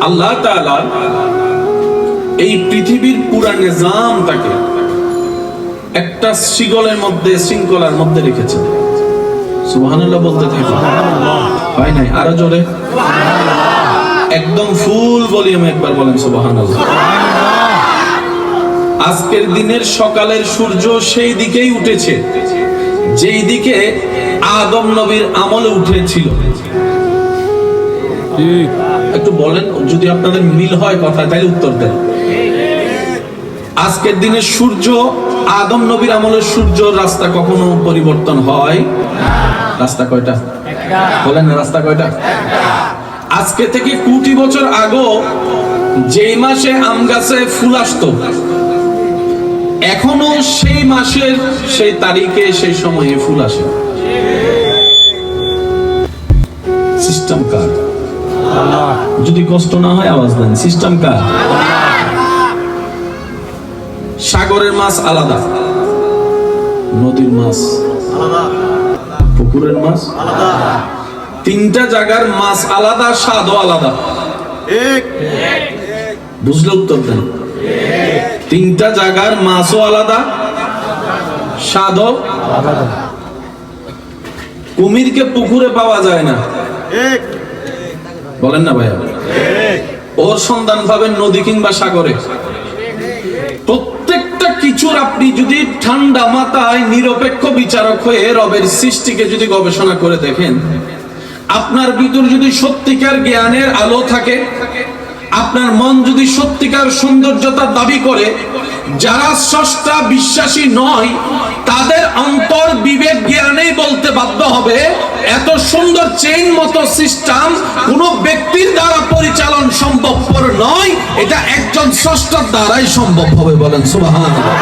আল্লাহ তাআলা এই পৃথিবীর পুরা নিজামটাকে একটা শিকলের মধ্যে, শৃঙ্খলার মধ্যে রেখেছেন। সুবহানাল্লাহ বলতে থাকি, হয় নাই? আরো জোরে একদম ফুল ভলিউমে একবার বলেন সুবহানাল্লাহ। আজকের দিনের সকালের সূর্য সেই দিকেই উঠেছে যেই দিকে আদম নবীর আমলে উঠেছিল। একটু বলেন, যদি আপনাদের মিল হয় কথা তাহলে উত্তর দেন। আজকের দিনের সূর্য আদম নবীর আমলের সূর্য রাস্তা কখনো পরিবর্তন হয়? রাস্তা কয়টা? বলেন না, রাস্তা কয়টা? আজকে থেকে কোটি বছর আগে যেই মাসে আম গাছে ফুল আসতো, এখনো সেই মাসের সেই তারিখে সেই সময়ে ফুল আসে। সিস্টেম কার? যদি কষ্ট না হয় আওয়াজ দেন। সিস্টেম কার? সাগরের মাছ আলাদা, নদীর মাছ আলাদা, পুকুরের মাছ আলাদা, তিনটা জায়গার মাছ আলাদা, স্বাদও আলাদা। বুঝলে উত্তর দেন। তিনটা জায়গার মাছও আলাদা, স্বাদও আলাদা। কুমিরকে পুকুরে পাওয়া যায় না, বলেন না ভাইয়া? ওর সন্ধান পাবেন নদী কিংবা সাগরে। প্রত্যেকটা কিছুর আপনি যদি ঠান্ডা মাথায় নিরপেক্ষ বিচারক হয়ে রবের সৃষ্টিকে যদি গবেষণা করে দেখেন, আপনার ভিতর যদি সত্যিকার জ্ঞানের আলো থাকে, আপনার মন যদি সত্যিকার সৌন্দর্যতার দাবি করে, যারা স্রষ্টা বিশ্বাসী নয় তাদের অন্তর বিবেক জ্ঞানেই বলতে বাধ্য হবে এত সুন্দর চেইন মতো সিস্টেম কোন ব্যক্তির দ্বারা পরিচালন সম্ভবপর নয়, এটা একজন স্রষ্টার দ্বারাই সম্ভব হবে। বলেন সুবহানাল্লাহ।